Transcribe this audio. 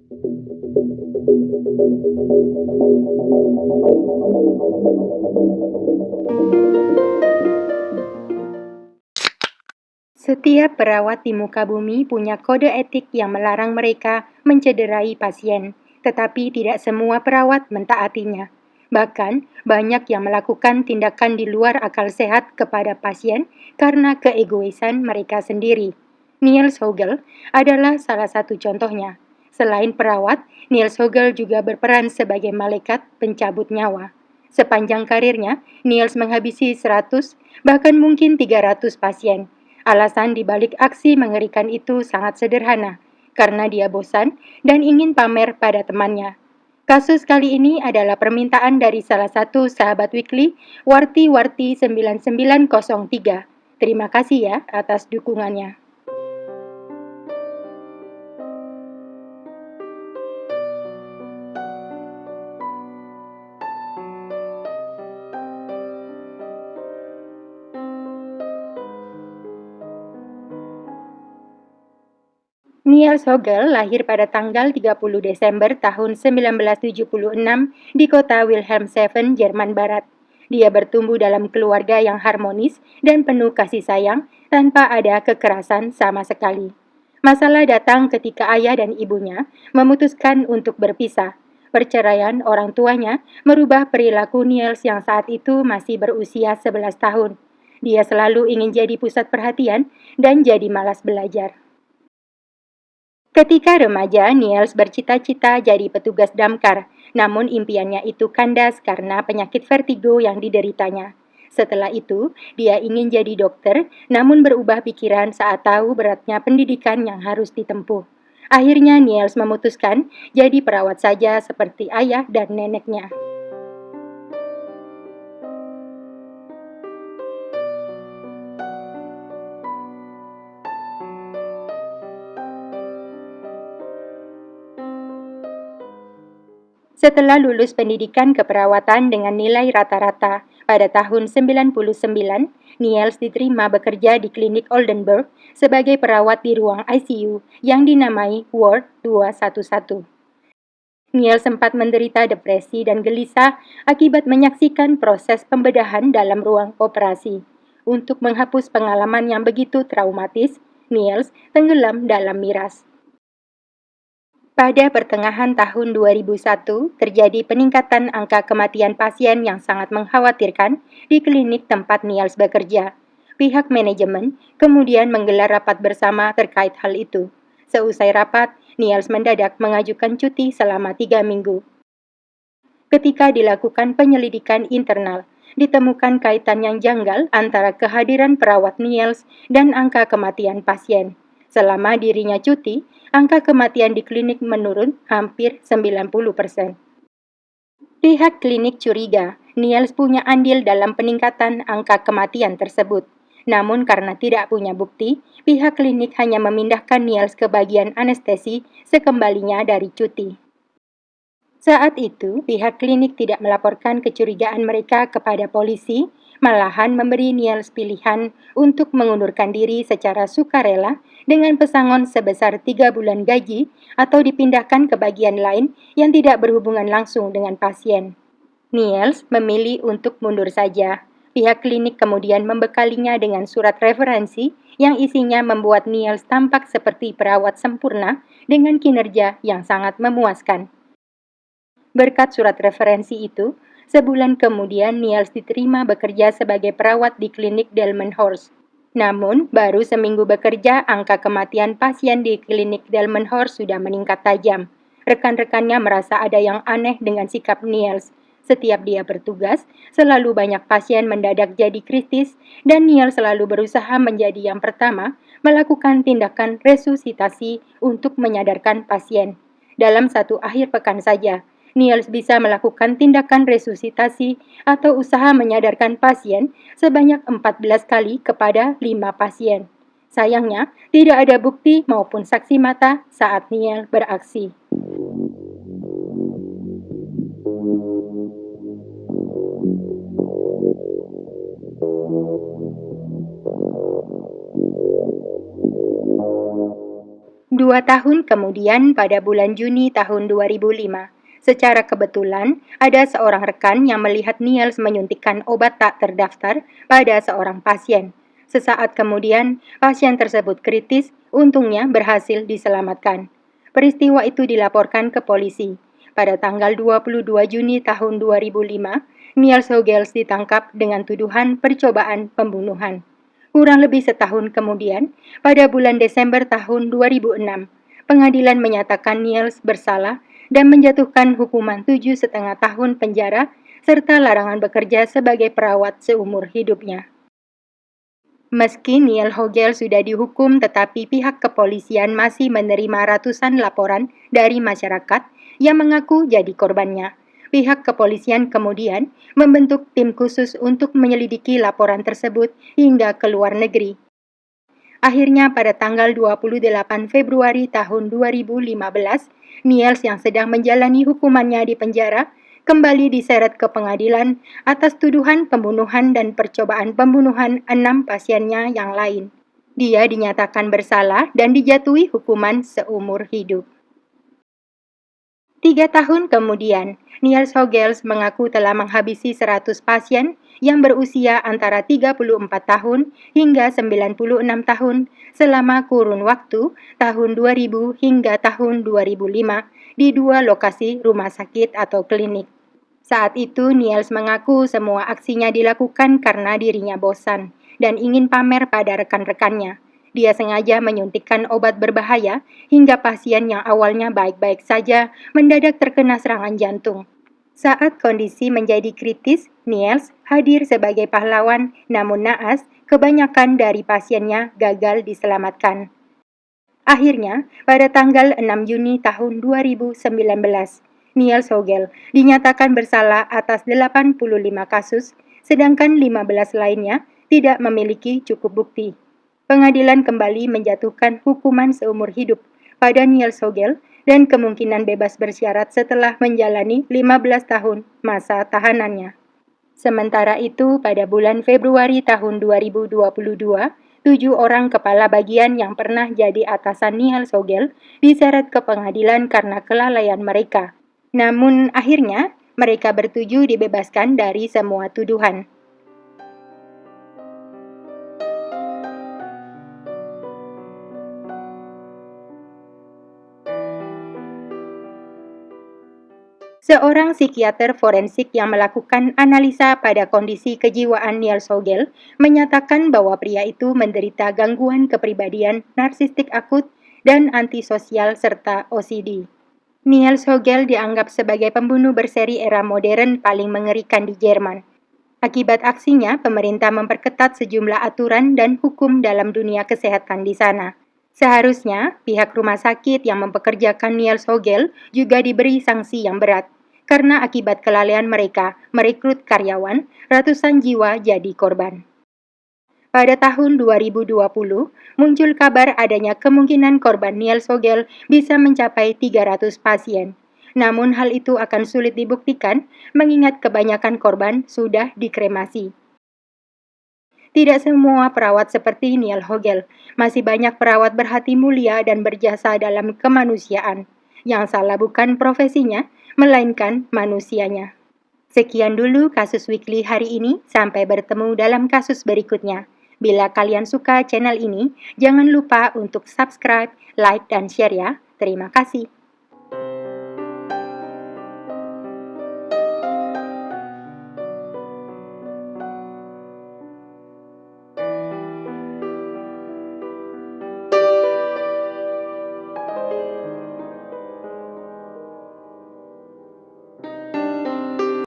Setiap perawat di muka bumi punya kode etik yang melarang mereka mencederai pasien, tetapi tidak semua perawat mentaatinya. Bahkan, banyak yang melakukan tindakan di luar akal sehat kepada pasien karena keegoisan mereka sendiri. Niels Hogel adalah salah satu contohnya. Selain perawat, Niels Hogel juga berperan sebagai malaikat pencabut nyawa. Sepanjang karirnya, Niels menghabisi 100, bahkan mungkin 300 pasien. Alasan dibalik aksi mengerikan itu sangat sederhana, karena dia bosan dan ingin pamer pada temannya. Kasus kali ini adalah permintaan dari salah satu sahabat Weekly, Warti-Warti 9903. Terima kasih ya atas dukungannya. Niels Hogel lahir pada tanggal 30 Desember tahun 1976 di kota Wilhelmshaven, Jerman Barat. Dia bertumbuh dalam keluarga yang harmonis dan penuh kasih sayang tanpa ada kekerasan sama sekali. Masalah datang ketika ayah dan ibunya memutuskan untuk berpisah. Perceraian orang tuanya merubah perilaku Niels yang saat itu masih berusia 11 tahun. Dia selalu ingin jadi pusat perhatian dan jadi malas belajar. Ketika remaja, Niels bercita-cita jadi petugas damkar, namun impiannya itu kandas karena penyakit vertigo yang dideritanya. Setelah itu, dia ingin jadi dokter, namun berubah pikiran saat tahu beratnya pendidikan yang harus ditempuh. Akhirnya Niels memutuskan jadi perawat saja seperti ayah dan neneknya. Setelah lulus pendidikan keperawatan dengan nilai rata-rata pada tahun 99, Niels diterima bekerja di klinik Oldenburg sebagai perawat di ruang ICU yang dinamai Ward 211. Niels sempat menderita depresi dan gelisah akibat menyaksikan proses pembedahan dalam ruang operasi. Untuk menghapus pengalaman yang begitu traumatis, Niels tenggelam dalam miras. Pada pertengahan tahun 2001, terjadi peningkatan angka kematian pasien yang sangat mengkhawatirkan di klinik tempat Niels bekerja. Pihak manajemen kemudian menggelar rapat bersama terkait hal itu. Seusai rapat, Niels mendadak mengajukan cuti selama 3 minggu. Ketika dilakukan penyelidikan internal, ditemukan kaitan yang janggal antara kehadiran perawat Niels dan angka kematian pasien. Selama dirinya cuti, angka kematian di klinik menurun hampir 90%. Pihak klinik curiga Niels punya andil dalam peningkatan angka kematian tersebut. Namun karena tidak punya bukti, pihak klinik hanya memindahkan Niels ke bagian anestesi sekembalinya dari cuti. Saat itu, pihak klinik tidak melaporkan kecurigaan mereka kepada polisi, malahan memberi Niels pilihan untuk mengundurkan diri secara sukarela dengan pesangon sebesar 3 bulan gaji atau dipindahkan ke bagian lain yang tidak berhubungan langsung dengan pasien. Niels memilih untuk mundur saja. Pihak klinik kemudian membekalinya dengan surat referensi yang isinya membuat Niels tampak seperti perawat sempurna dengan kinerja yang sangat memuaskan. Berkat surat referensi itu, sebulan kemudian Niels diterima bekerja sebagai perawat di klinik Delmenhorst. Namun, baru seminggu bekerja, angka kematian pasien di klinik Delmenhorst sudah meningkat tajam. Rekan-rekannya merasa ada yang aneh dengan sikap Niels. Setiap dia bertugas, selalu banyak pasien mendadak jadi kritis, dan Niels selalu berusaha menjadi yang pertama melakukan tindakan resusitasi untuk menyadarkan pasien. Dalam satu akhir pekan saja, Niels bisa melakukan tindakan resusitasi atau usaha menyadarkan pasien sebanyak 14 kali kepada 5 pasien. Sayangnya, tidak ada bukti maupun saksi mata saat Niels beraksi. 2 tahun kemudian pada bulan Juni tahun 2005, secara kebetulan ada seorang rekan yang melihat Niels menyuntikkan obat tak terdaftar pada seorang pasien. Sesaat kemudian, pasien tersebut kritis, untungnya berhasil diselamatkan. Peristiwa itu dilaporkan ke polisi. Pada tanggal 22 Juni tahun 2005, Niels Hogels ditangkap dengan tuduhan percobaan pembunuhan. Kurang lebih setahun kemudian, pada bulan Desember tahun 2006, pengadilan menyatakan Niels bersalah dan menjatuhkan hukuman 7,5 tahun penjara serta larangan bekerja sebagai perawat seumur hidupnya. Meski Niels Hogel sudah dihukum, tetapi pihak kepolisian masih menerima ratusan laporan dari masyarakat yang mengaku jadi korbannya. Pihak kepolisian kemudian membentuk tim khusus untuk menyelidiki laporan tersebut hingga ke luar negeri. Akhirnya pada tanggal 28 Februari tahun 2015, Niels yang sedang menjalani hukumannya di penjara kembali diseret ke pengadilan atas tuduhan pembunuhan dan percobaan pembunuhan 6 pasiennya yang lain. Dia dinyatakan bersalah dan dijatuhi hukuman seumur hidup. 3 tahun kemudian, Niels Hogels mengaku telah menghabisi 100 pasien yang berusia antara 34 tahun hingga 96 tahun selama kurun waktu tahun 2000 hingga tahun 2005 di 2 lokasi rumah sakit atau klinik. Saat itu, Niels mengaku semua aksinya dilakukan karena dirinya bosan dan ingin pamer pada rekan-rekannya. Dia sengaja menyuntikkan obat berbahaya hingga pasien yang awalnya baik-baik saja mendadak terkena serangan jantung. Saat kondisi menjadi kritis, Niels hadir sebagai pahlawan, namun naas, kebanyakan dari pasiennya gagal diselamatkan. Akhirnya, pada tanggal 6 Juni tahun 2019, Niels Hogel dinyatakan bersalah atas 85 kasus, sedangkan 15 lainnya tidak memiliki cukup bukti. Pengadilan kembali menjatuhkan hukuman seumur hidup pada Niels Hogel dan kemungkinan bebas bersyarat setelah menjalani 15 tahun masa tahanannya. Sementara itu, pada bulan Februari tahun 2022, 7 orang kepala bagian yang pernah jadi atasan Niels Hogel diseret ke pengadilan karena kelalaian mereka. Namun akhirnya, mereka bertuju dibebaskan dari semua tuduhan. Seorang psikiater forensik yang melakukan analisa pada kondisi kejiwaan Niels Hogel menyatakan bahwa pria itu menderita gangguan kepribadian narsistik akut dan antisosial serta OCD. Niels Hogel dianggap sebagai pembunuh berseri era modern paling mengerikan di Jerman. Akibat aksinya, pemerintah memperketat sejumlah aturan dan hukum dalam dunia kesehatan di sana. Seharusnya, pihak rumah sakit yang mempekerjakan Niels Hogel juga diberi sanksi yang berat. Karena akibat kelalaian mereka merekrut karyawan, ratusan jiwa jadi korban. Pada tahun 2020, muncul kabar adanya kemungkinan korban Niels Hogel bisa mencapai 300 pasien. Namun hal itu akan sulit dibuktikan mengingat kebanyakan korban sudah dikremasi. Tidak semua perawat seperti Niels Hogel. Masih banyak perawat berhati mulia dan berjasa dalam kemanusiaan. Yang salah bukan profesinya, melainkan manusianya. Sekian dulu kasus weekly hari ini, sampai bertemu dalam kasus berikutnya. Bila kalian suka channel ini, jangan lupa untuk subscribe, like, dan share ya. Terima kasih.